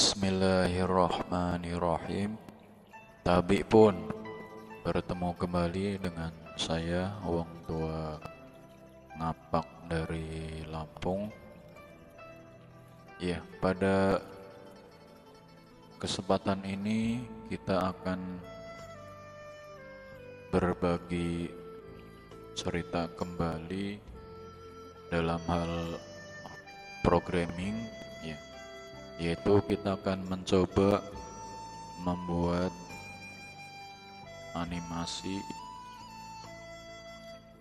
Bismillahirrahmanirrahim. Tabi pun bertemu kembali dengan saya, Wong Tua Ngapak dari Lampung. Ya, pada kesempatan ini kita akan berbagi cerita kembali dalam hal programming, ya, yaitu kita akan mencoba membuat animasi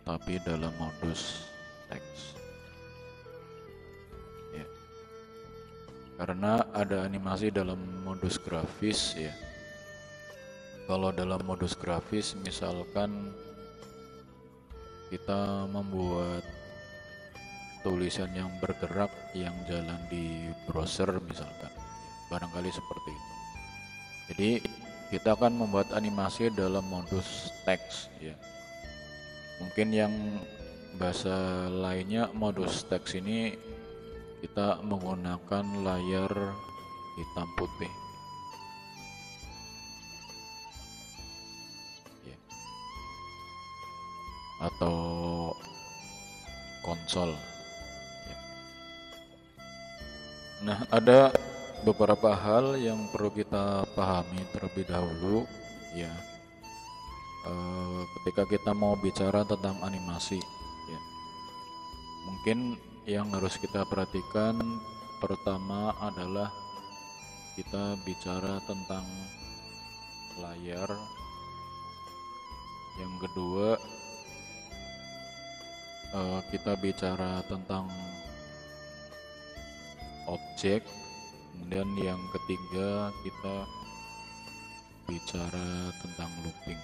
tapi dalam modus teks, ya. Karena ada animasi dalam modus grafis, ya. Kalau dalam modus grafis misalkan kita membuat tulisan yang bergerak yang jalan di browser misalkan, barangkali seperti itu. Jadi kita akan membuat animasi dalam modus teks, ya. Mungkin yang bahasa lainnya modus teks ini kita menggunakan layar hitam putih, ya, atau konsol. Nah, ada beberapa hal yang perlu kita pahami terlebih dahulu, ya, ketika kita mau bicara tentang animasi, ya. Mungkin yang harus kita perhatikan pertama adalah kita bicara tentang layar. Yang kedua, kita bicara tentang objek. Kemudian yang ketiga kita bicara tentang looping.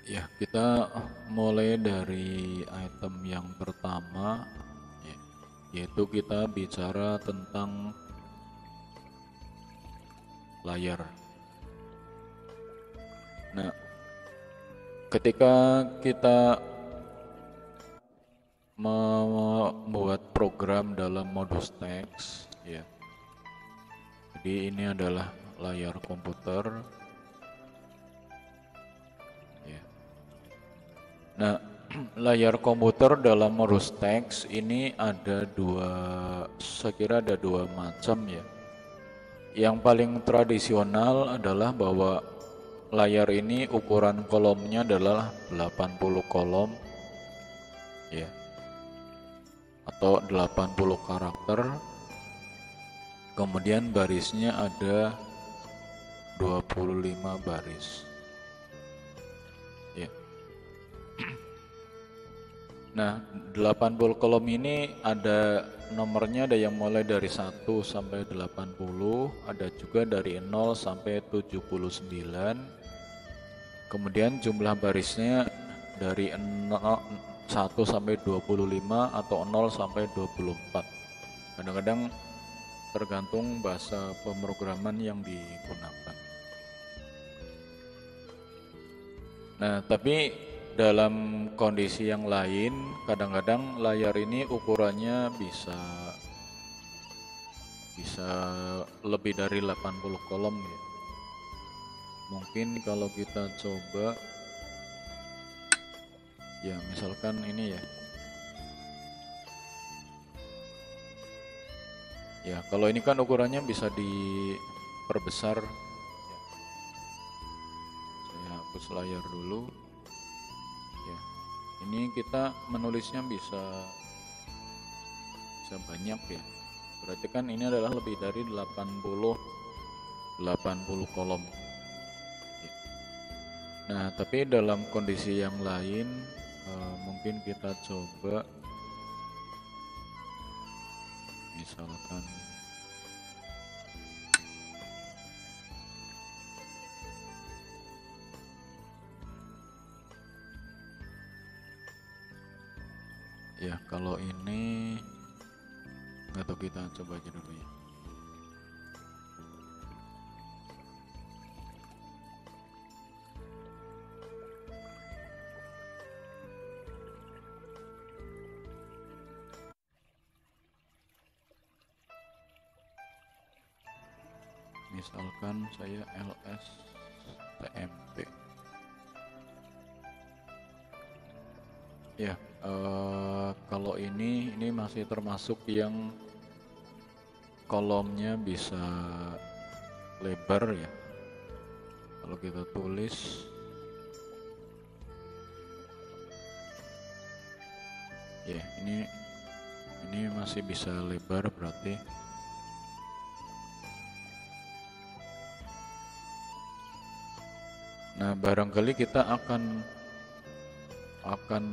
Ya, kita mulai dari item yang pertama, ya, yaitu kita bicara tentang layar. Nah, ketika kita membuat program dalam modus teks, ya, jadi ini adalah layar komputer, ya. Nah, layar komputer dalam modus teks ini ada saya kira ada dua macam, ya. Yang paling tradisional adalah bahwa layar ini ukuran kolomnya adalah 80 kolom, ya, atau 80 karakter. Kemudian barisnya ada 25 baris, ya. Nah, 80 kolom ini ada nomornya, ada yang mulai dari 1 sampai 80, ada juga dari 0 sampai 79. Kemudian jumlah barisnya dari 1 sampai 25 atau 0 sampai 24. Kadang-kadang tergantung bahasa pemrograman yang digunakan. Nah, tapi dalam kondisi yang lain, kadang-kadang layar ini ukurannya bisa lebih dari 80 kolom, ya. Mungkin kalau kita coba, ya, misalkan ini, ya. Ya, kalau ini kan ukurannya bisa diperbesar. Saya hapus layar dulu. Ya, ini kita menulisnya bisa banyak, ya. Berarti kan ini adalah lebih dari 80 kolom. Ya. Nah, tapi dalam kondisi yang lain, mungkin kita coba misalkan ya, kalau ini nggak tahu, kita coba aja dulu, ya. misalkan saya ls tmp ya. Kalau ini masih termasuk yang kolomnya bisa lebar ya. Kalau kita tulis ya, ini masih bisa lebar berarti. Nah, barangkali kita akan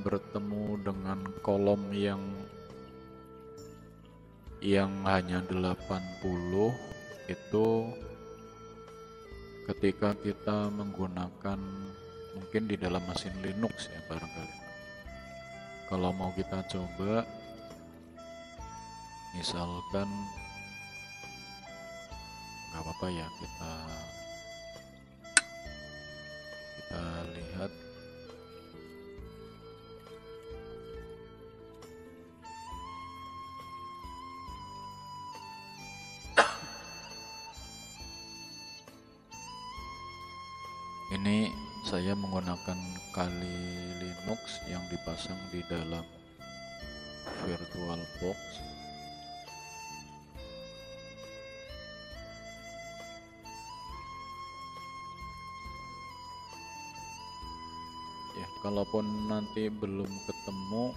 bertemu dengan kolom yang hanya 80 itu ketika kita menggunakan mungkin di dalam mesin Linux ya barangkali. Kalau mau kita coba misalkan nggak apa-apa ya, kita lihat. Ini saya menggunakan Kali Linux yang dipasang di dalam VirtualBox. Ya, kalaupun nanti belum ketemu,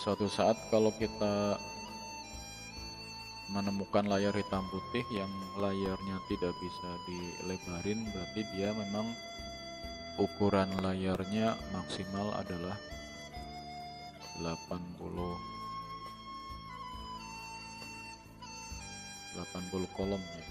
suatu saat kalau kita menemukan layar hitam putih yang layarnya tidak bisa dilebarin, berarti dia memang ukuran layarnya maksimal adalah 80 kolom ya.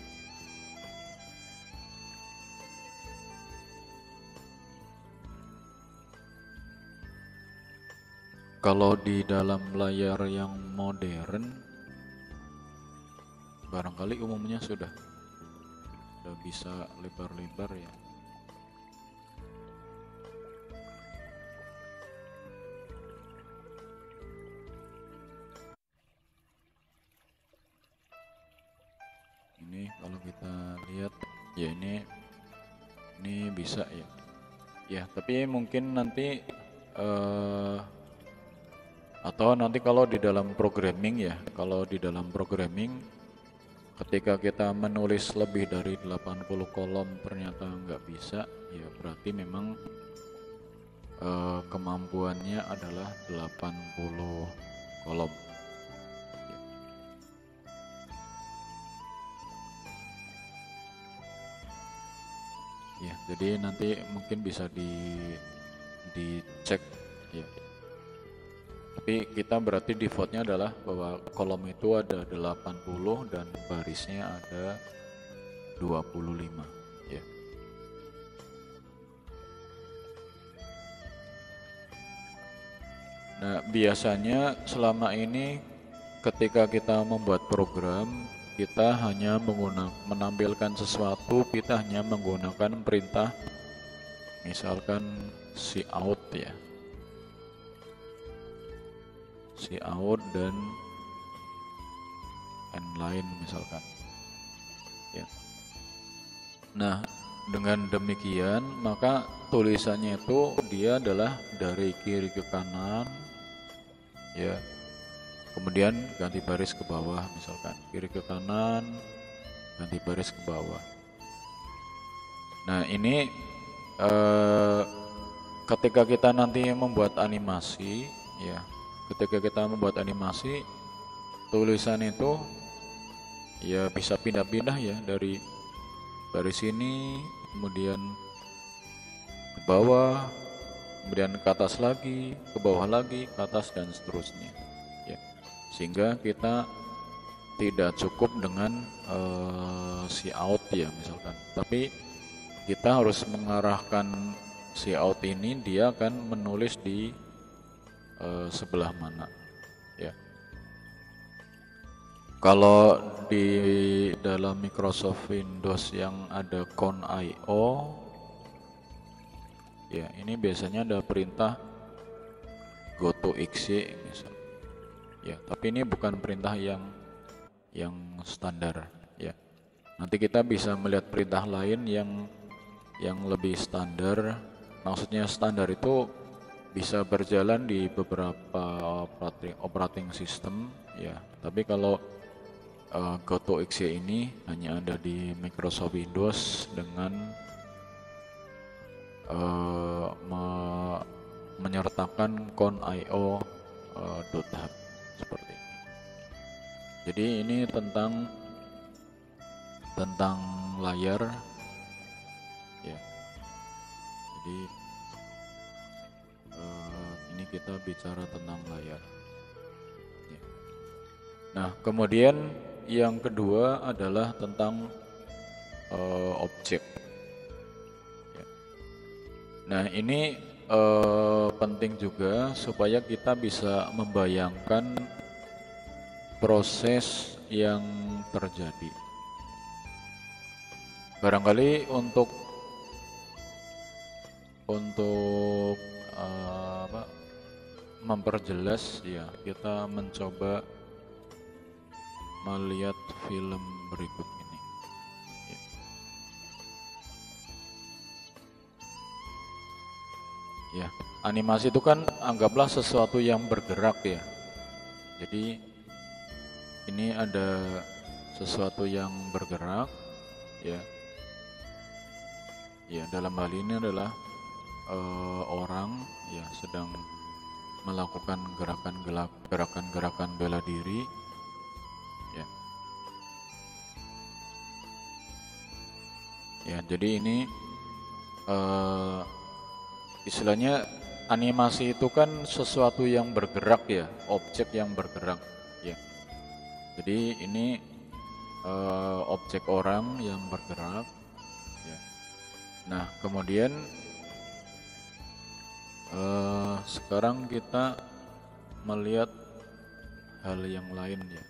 Kalau di dalam layar yang modern barangkali umumnya sudah bisa lebar-lebar ya. Ini kalau kita lihat ya, ini bisa ya. Ya, tapi mungkin nanti atau nanti kalau di dalam programming ya, kalau di dalam programming ketika kita menulis lebih dari 80 kolom ternyata nggak bisa, ya berarti memang kemampuannya adalah 80 kolom. Ya, jadi nanti mungkin bisa dicek ya. Tapi kita berarti defaultnya adalah bahwa kolom itu ada 80 dan barisnya ada 25 ya. Nah, biasanya selama ini ketika kita membuat program, kita hanya menampilkan sesuatu, kita hanya menggunakan perintah misalkan cout ya. Cout dan inline misalkan ya. Nah, dengan demikian maka tulisannya itu dia adalah dari kiri ke kanan ya, kemudian ganti baris ke bawah misalkan, kiri ke kanan ganti baris ke bawah. Nah, ini ketika kita nanti membuat animasi ya, ketika kita membuat animasi, tulisan itu ya bisa pindah-pindah ya, dari sini kemudian ke bawah, kemudian ke atas lagi, ke bawah lagi, ke atas dan seterusnya ya. Sehingga kita tidak cukup dengan cout ya misalkan, tapi kita harus mengarahkan cout ini, dia akan menulis di sebelah mana ya. Kalau di dalam Microsoft Windows yang ada con.io ya, ini biasanya ada perintah go to xy misal ya, tapi ini bukan perintah yang standar ya. Nanti kita bisa melihat perintah lain yang lebih standar. Maksudnya standar itu bisa berjalan di beberapa operating system ya. Tapi kalau GoToExe ini hanya ada di Microsoft Windows dengan menyertakan conio .hub seperti ini. Jadi ini tentang layar ya. Jadi ini kita bicara tentang layar ya. Nah, kemudian yang kedua adalah tentang objek ya. Nah, ini penting juga supaya kita bisa membayangkan proses yang terjadi. Barangkali untuk memperjelas ya, kita mencoba melihat film berikut ini ya. Ya, animasi itu kan anggaplah sesuatu yang bergerak ya. Jadi ini ada sesuatu yang bergerak ya. Ya, dalam hal ini adalah orang ya sedang melakukan gerakan bela diri ya. Ya, jadi ini istilahnya animasi itu kan sesuatu yang bergerak ya, objek yang bergerak ya. Jadi ini objek orang yang bergerak ya. Nah, kemudian sekarang kita melihat hal yang lain ya.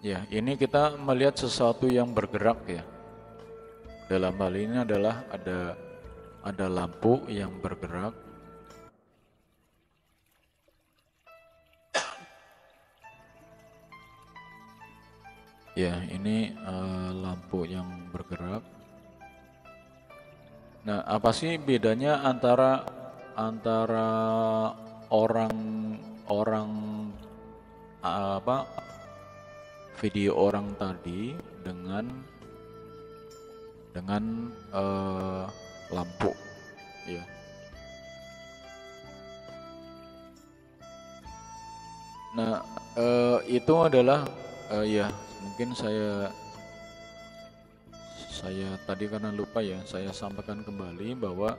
Ya, ini kita melihat sesuatu yang bergerak ya. Dalam hal ini adalah ada lampu yang bergerak. Ya, ini lampu yang bergerak. Nah, apa sih bedanya antara orang video orang tadi dengan lampu ya. Nah, itu adalah ya mungkin saya tadi karena lupa ya, saya sampaikan kembali bahwa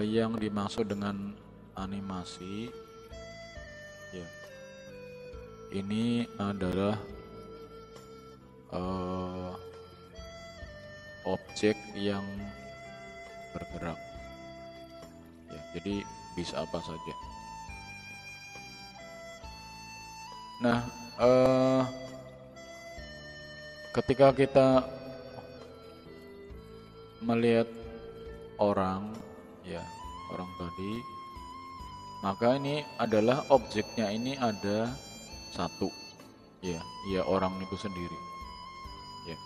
yang dimaksud dengan animasi ya, ini adalah objek yang bergerak ya, jadi bisa apa saja. Nah, ketika kita melihat orang ya, orang tadi, maka ini adalah objeknya ini ada satu ya, ya orang itu sendiri ya.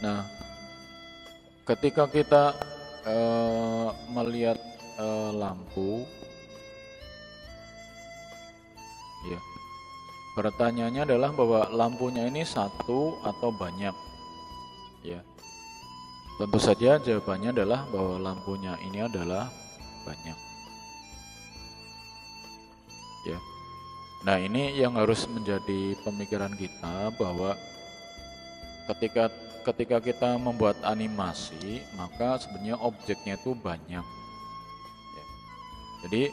Nah, ketika kita melihat lampu ya, pertanyaannya adalah bahwa lampunya ini satu atau banyak ya. Tentu saja jawabannya adalah bahwa lampunya ini adalah banyak ya. Nah, ini yang harus menjadi pemikiran kita, bahwa ketika kita membuat animasi, maka sebenarnya objeknya itu banyak ya. Jadi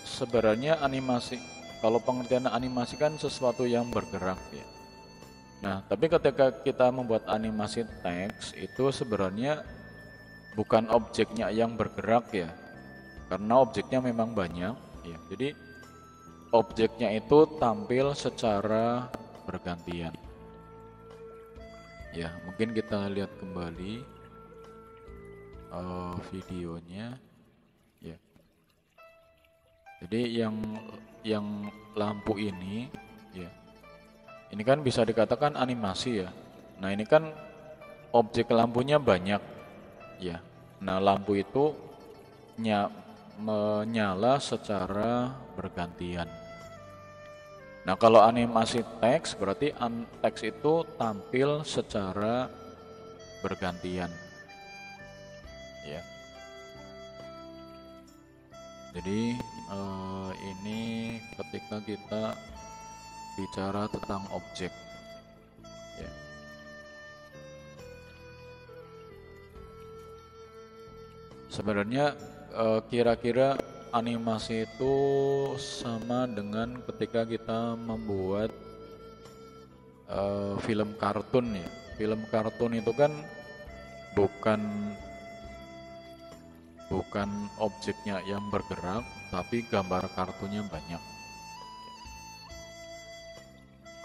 sebenarnya animasi, kalau pengertian animasi kan sesuatu yang bergerak ya. Nah, tapi ketika kita membuat animasi teks, itu sebenarnya bukan objeknya yang bergerak ya, karena objeknya memang banyak ya. Jadi objeknya itu tampil secara bergantian ya. Mungkin kita lihat kembali videonya ya. Jadi yang lampu ini ya, ini kan bisa dikatakan animasi ya. Nah ini kan objek lampunya banyak ya. Nah lampu itu menyala secara bergantian. Nah kalau animasi teks berarti teks itu tampil secara bergantian ya. Jadi ini ketika kita bicara tentang objek ya. Sebenarnya kira-kira animasi itu sama dengan ketika kita membuat film kartun ya. Film kartun itu kan bukan objeknya yang bergerak, tapi gambar kartunya banyak.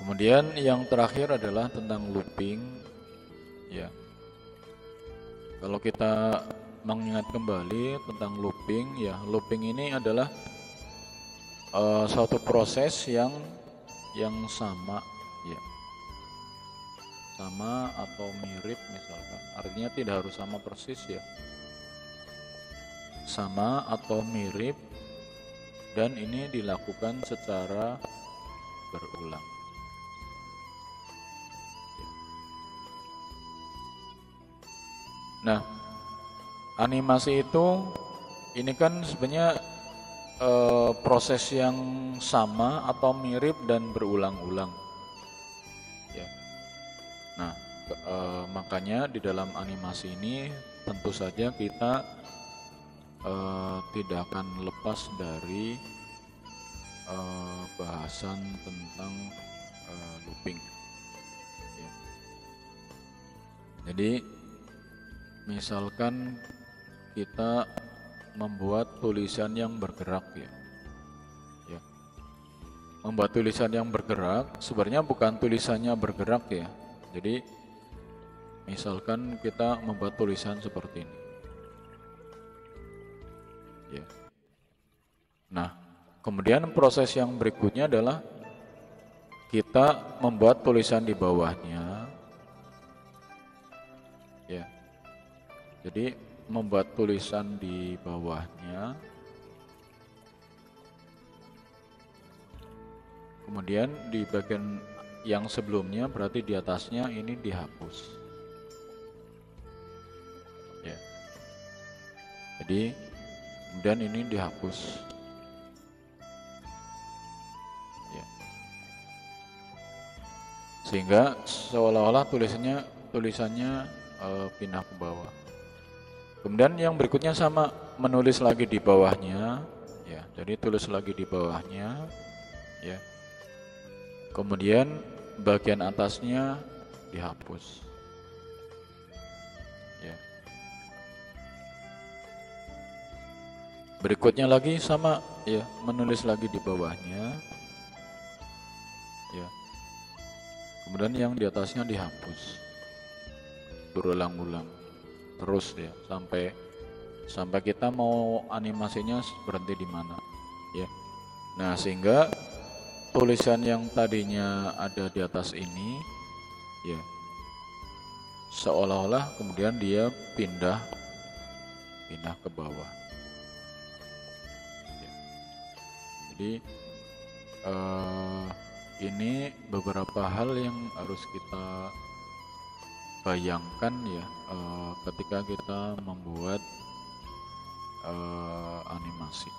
Kemudian yang terakhir adalah tentang looping ya. Kalau kita mengingat kembali tentang looping ya, looping ini adalah suatu proses yang sama ya, sama atau mirip misalkan, artinya tidak harus sama persis ya, sama atau mirip, dan ini dilakukan secara berulang. Nah, animasi itu ini kan sebenarnya proses yang sama atau mirip dan berulang-ulang. Ya. Nah, makanya di dalam animasi ini tentu saja kita tidak akan lepas dari bahasan tentang looping. Ya. Jadi misalkan kita membuat tulisan yang bergerak ya. Membuat tulisan yang bergerak sebenarnya bukan tulisannya bergerak ya. Jadi misalkan kita membuat tulisan seperti ini. Ya. Nah, kemudian proses yang berikutnya adalah kita membuat tulisan di bawahnya. Ya. Jadi membuat tulisan di bawahnya. Kemudian di bagian yang sebelumnya berarti di atasnya ini dihapus. Ya. Jadi kemudian ini dihapus. Ya. Sehingga seolah-olah tulisannya pindah ke bawah. Kemudian yang berikutnya sama, menulis lagi di bawahnya, ya. Jadi tulis lagi di bawahnya, ya. Kemudian bagian atasnya dihapus, ya. Berikutnya lagi sama, ya, menulis lagi di bawahnya, ya. Kemudian yang di atasnya dihapus, berulang-ulang. Terus ya sampai kita mau animasinya berhenti di mana ya. Nah sehingga tulisan yang tadinya ada di atas ini ya seolah-olah kemudian dia pindah ke bawah ya. Jadi ini beberapa hal yang harus kita bayangkan ya ketika kita membuat animasi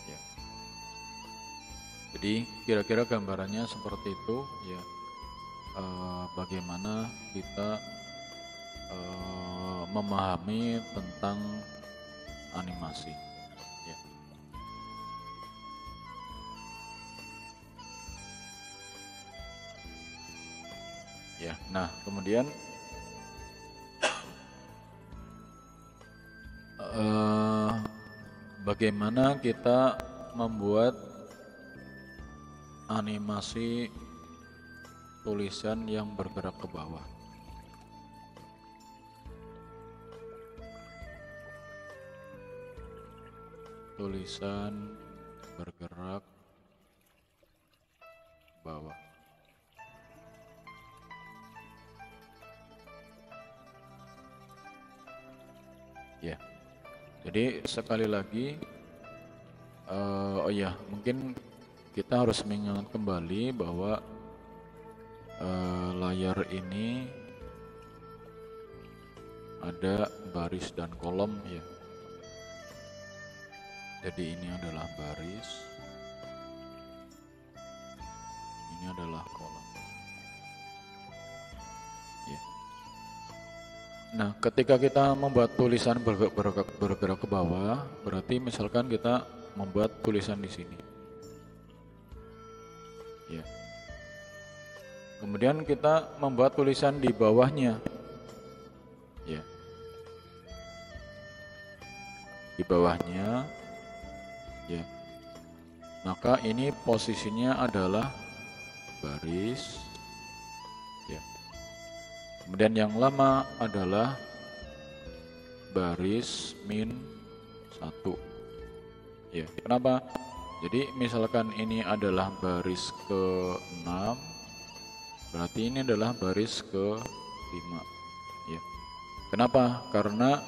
ya. Jadi kira-kira gambarannya seperti itu ya, bagaimana kita memahami tentang animasi ya. Ya, nah kemudian bagaimana kita membuat animasi tulisan yang bergerak ke bawah. tulisan bergerak bawah. Ya, jadi sekali lagi, oh ya, mungkin kita harus mengingat kembali bahwa layar ini ada baris dan kolom ya. Jadi ini adalah baris, ini adalah kolom. Ya. Nah, ketika kita membuat tulisan bergerak ke bawah, berarti misalkan kita membuat tulisan di sini. Ya. Kemudian kita membuat tulisan di bawahnya. Ya. Di bawahnya. Ya. Maka ini posisinya adalah baris. Ya. Kemudian yang lama adalah baris min 1. Ya, kenapa? Jadi misalkan ini adalah baris ke-6, berarti ini adalah baris ke-5. Ya. Kenapa? Karena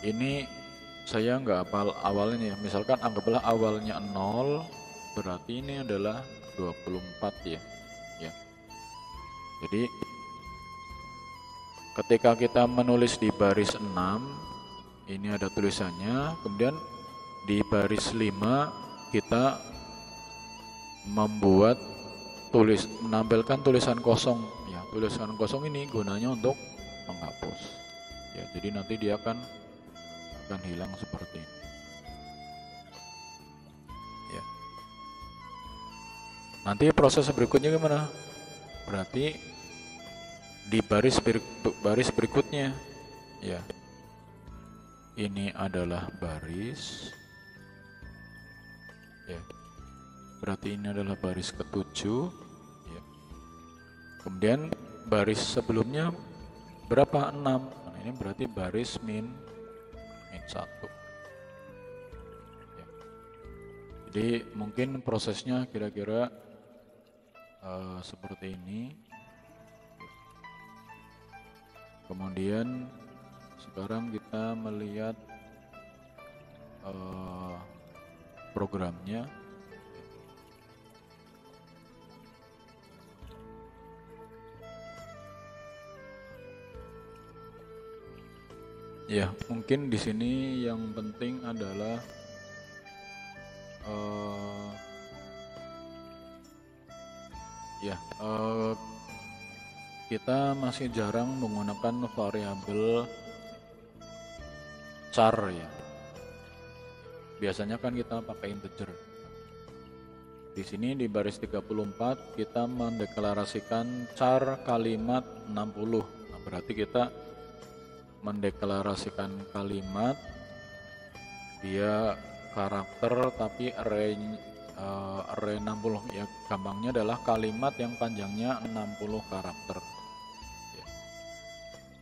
ini saya nggak hafal awalnya. Misalkan anggaplah awalnya 0, berarti ini adalah 24 ya. Ya. Jadi ketika kita menulis di baris 6, ini ada tulisannya, kemudian di baris 5 kita menampilkan tulisan kosong ya. Tulisan kosong ini gunanya untuk menghapus. Ya, jadi nanti dia akan hilang seperti ini. Ya. Nanti proses berikutnya gimana? Berarti di baris berikutnya ya. Ini adalah baris. Ya. Berarti ini adalah baris ke-7 ya. Kemudian baris sebelumnya berapa? 6. Nah, ini berarti baris min 1 ya. Jadi mungkin prosesnya kira-kira seperti ini. Kemudian sekarang kita melihat programnya. Ya, mungkin di sini yang penting adalah kita masih jarang menggunakan variabel char ya. Biasanya kan kita pakai integer. Di sini di baris 34 kita mendeklarasikan char kalimat 60. Nah, berarti kita mendeklarasikan kalimat dia karakter tapi array 60 ya, gampangnya adalah kalimat yang panjangnya 60 karakter ya.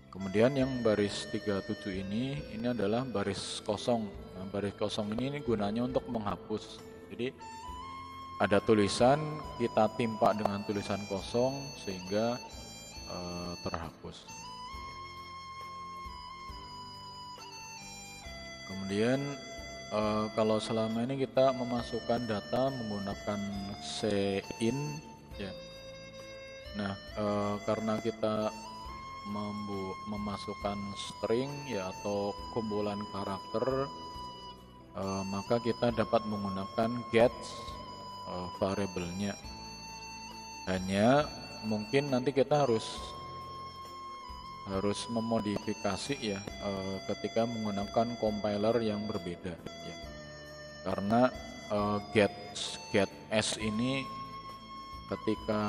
Kemudian yang baris 37 ini adalah baris kosong. Nah, baris kosong ini gunanya untuk menghapus. Jadi ada tulisan kita timpa dengan tulisan kosong sehingga terhapus. Kemudian kalau selama ini kita memasukkan data menggunakan cin ya. Nah, karena kita memasukkan string ya atau kumpulan karakter, maka kita dapat menggunakan get variabelnya. Hanya mungkin nanti kita harus memodifikasi ya ketika menggunakan compiler yang berbeda ya. Karena get s ini ketika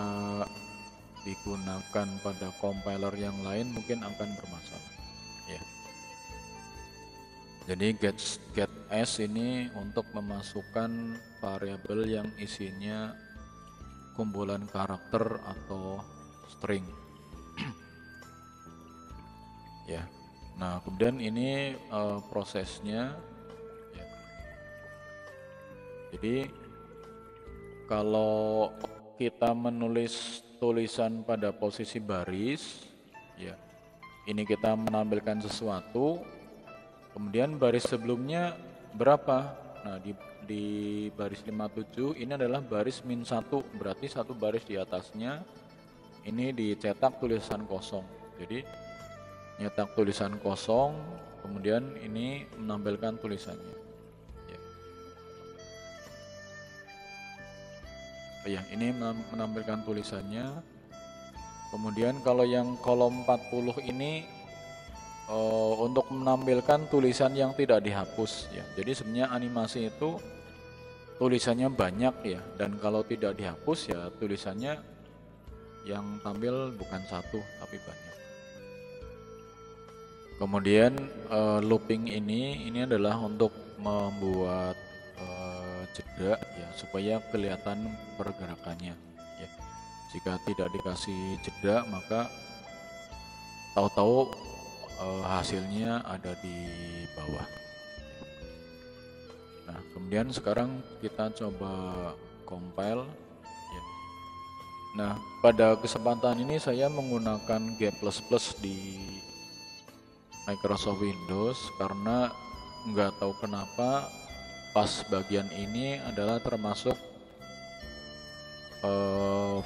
digunakan pada compiler yang lain mungkin akan bermasalah ya. Jadi get s ini untuk memasukkan variabel yang isinya kumpulan karakter atau string. Ya, nah kemudian ini prosesnya Jadi kalau kita menulis tulisan pada posisi baris, ya, ini kita menampilkan sesuatu, kemudian baris sebelumnya berapa? Nah, di baris 57 ini adalah baris -1, berarti satu baris di atasnya ini dicetak tulisan kosong. Jadi nyetak tulisan kosong, kemudian ini menampilkan tulisannya. Ya, ini menampilkan tulisannya. Kemudian kalau yang kolom 40 ini untuk menampilkan tulisan yang tidak dihapus ya. Jadi sebenarnya animasi itu tulisannya banyak ya, dan kalau tidak dihapus ya tulisannya yang tampil bukan satu tapi banyak. Kemudian looping ini adalah untuk membuat jeda ya, supaya kelihatan pergerakannya ya. Jika tidak dikasih jeda maka tahu-tahu hasilnya ada di bawah. Nah, kemudian sekarang kita coba compile ya. Nah, pada kesempatan ini saya menggunakan G++ di Microsoft Windows karena nggak tahu kenapa pas bagian ini adalah termasuk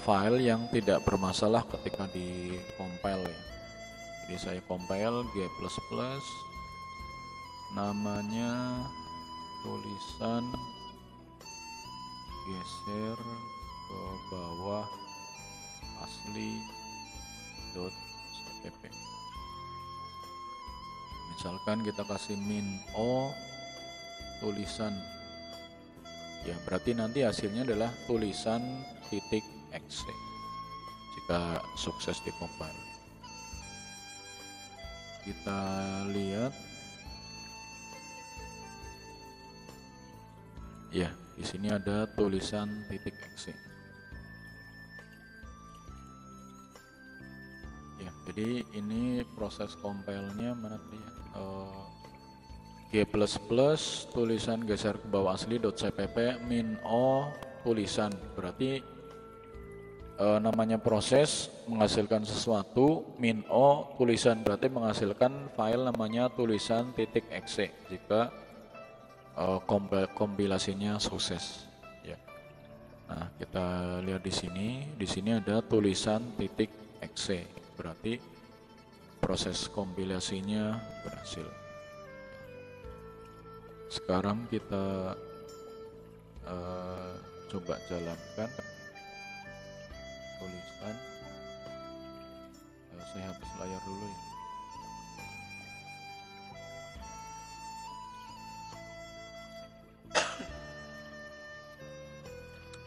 file yang tidak bermasalah ketika di compile ya. Jadi saya compile G++, namanya tulisan geser ke bawah asli.cpp. Misalkan kita kasih -o tulisan ya, berarti nanti hasilnya adalah tulisan .exe jika sukses di compile. Kita lihat ya, di sini ada tulisan .exe ya. Jadi ini proses compile-nya mana tadi ya? G++ tulisan geser ke bawah asli.cpp -o tulisan, berarti namanya proses menghasilkan sesuatu, -o tulisan berarti menghasilkan file namanya tulisan .exe jika kompilasinya sukses ya. Nah, kita lihat di sini ada tulisan .exe, berarti proses kompilasinya berhasil. Sekarang kita coba jalankan tulisan. Saya hapus layar dulu ya.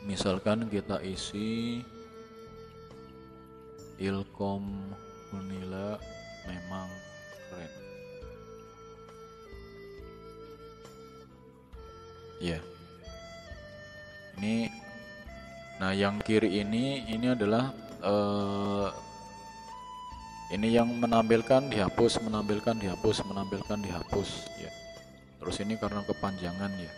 Misalkan kita isi Ilkom Unila memang keren ya. Ini nah, yang kiri ini adalah ini yang menampilkan dihapus, menampilkan dihapus, menampilkan dihapus ya. Terus ini karena kepanjangan ya.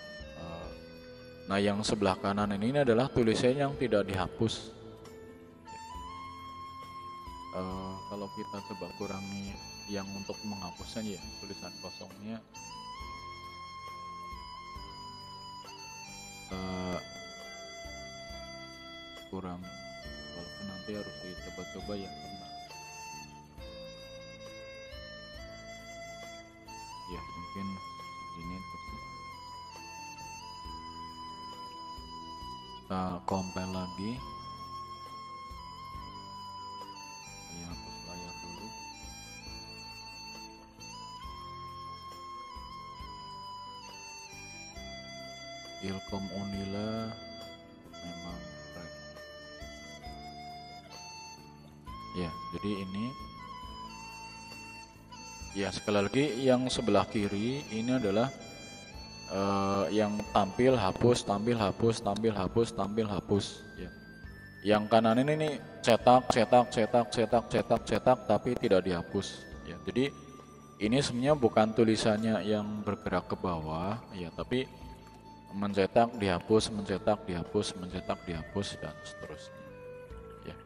Nah, yang sebelah kanan ini adalah tulisan yang tidak dihapus. Kalau kita coba kurangi yang untuk menghapusnya ya, tulisan kosongnya kurang, walaupun nanti harus dicoba-coba ya, karena ya mungkin ini cukup. Kita compile lagi. Saya hapus layar dulu. Ilkom Unila memang keren ya. Jadi ini ya, sekali lagi yang sebelah kiri ini adalah yang tampil hapus, tampil hapus, tampil hapus, tampil hapus ya. Yang kanan ini nih cetak, cetak, cetak, cetak, cetak, cetak, tapi tidak dihapus ya. Jadi ini sebenarnya bukan tulisannya yang bergerak ke bawah ya, tapi mencetak, dihapus, mencetak, dihapus, mencetak, dihapus, dan seterusnya. Ya.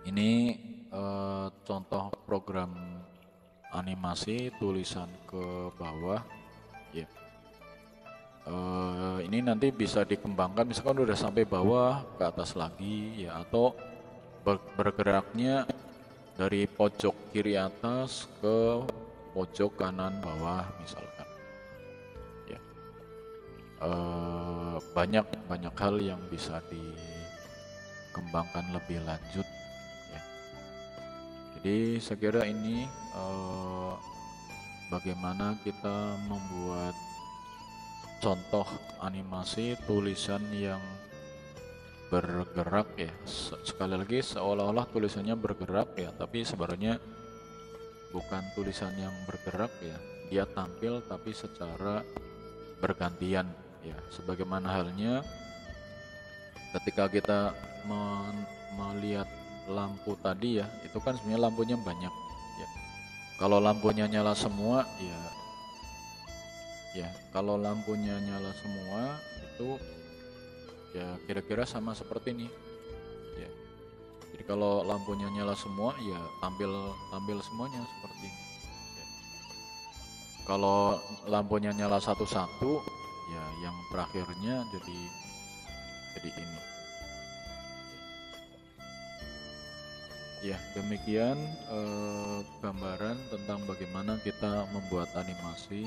Ini contoh program animasi tulisan ke bawah. Ya. Ini nanti bisa dikembangkan, misalkan udah sampai bawah ke atas lagi, ya, atau bergeraknya dari pojok kiri atas ke pojok kanan bawah misalkan. Ya. Banyak hal yang bisa dikembangkan lebih lanjut, ya. Jadi saya kira ini bagaimana kita membuat contoh animasi tulisan yang bergerak, ya. Sekali lagi seolah-olah tulisannya bergerak, ya, tapi sebenarnya bukan tulisan yang bergerak, ya. Dia tampil tapi secara bergantian, ya. Sebagaimana halnya ketika kita melihat lampu tadi, ya, itu kan sebenarnya lampunya banyak, ya. Kalau lampunya nyala semua, ya, kalau lampunya nyala semua itu ya kira-kira sama seperti ini, ya. Jadi kalau lampunya nyala semua, ya tampil semuanya seperti ini, ya. Kalau lampunya nyala satu-satu, ya yang terakhirnya jadi ini. Ya, demikian gambaran tentang bagaimana kita membuat animasi.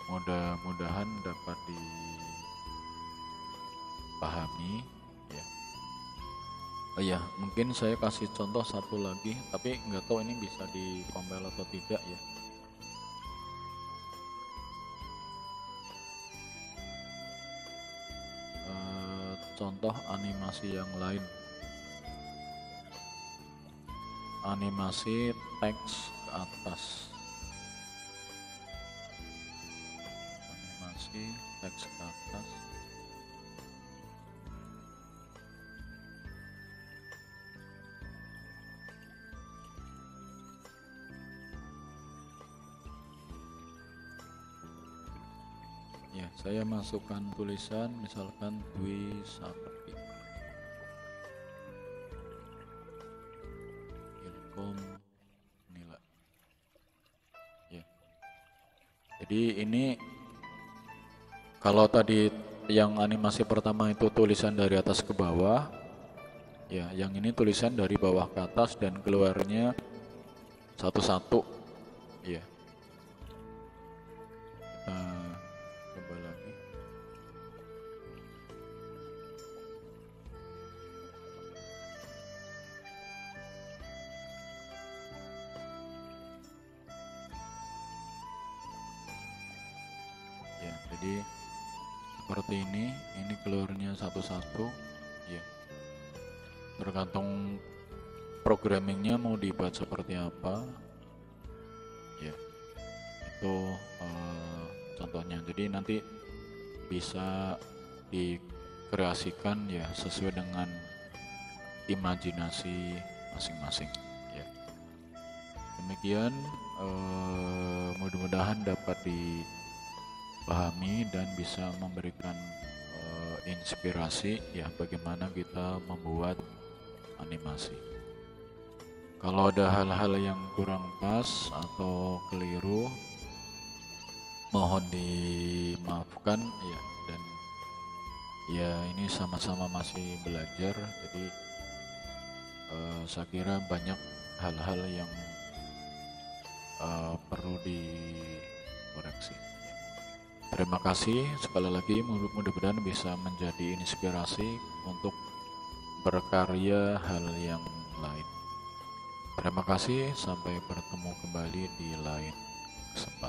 Mudah-mudahan dapat dipahami, ya. Oh ya, mungkin saya kasih contoh satu lagi, tapi nggak tahu ini bisa dikompil atau tidak, ya. Contoh animasi yang lain, animasi teks ke atas. Teks ke atas. Ya, saya masukkan tulisan misalkan Dwi Sakti, Ilkom Nila. Ya. Jadi ini kalau tadi yang animasi pertama itu tulisan dari atas ke bawah, ya, yang ini tulisan dari bawah ke atas dan keluarnya satu-satu, ya. Kita coba lagi. Ya, jadi seperti ini keluarnya satu-satu, ya. Tergantung programmingnya mau dibuat seperti apa, ya. Itu contohnya. Jadi nanti bisa dikreasikan, ya, sesuai dengan imajinasi masing-masing, ya. Demikian, mudah-mudahan dapat dipahami dan bisa memberikan inspirasi, ya, bagaimana kita membuat animasi. Kalau ada hal-hal yang kurang pas atau keliru, mohon dimaafkan, ya. Dan ya ini sama-sama masih belajar, jadi saya kira banyak hal-hal yang perlu dikoreksi. Terima kasih sekali lagi, mudah-mudahan bisa menjadi inspirasi untuk berkarya hal yang lain. Terima kasih, sampai bertemu kembali di lain kesempatan.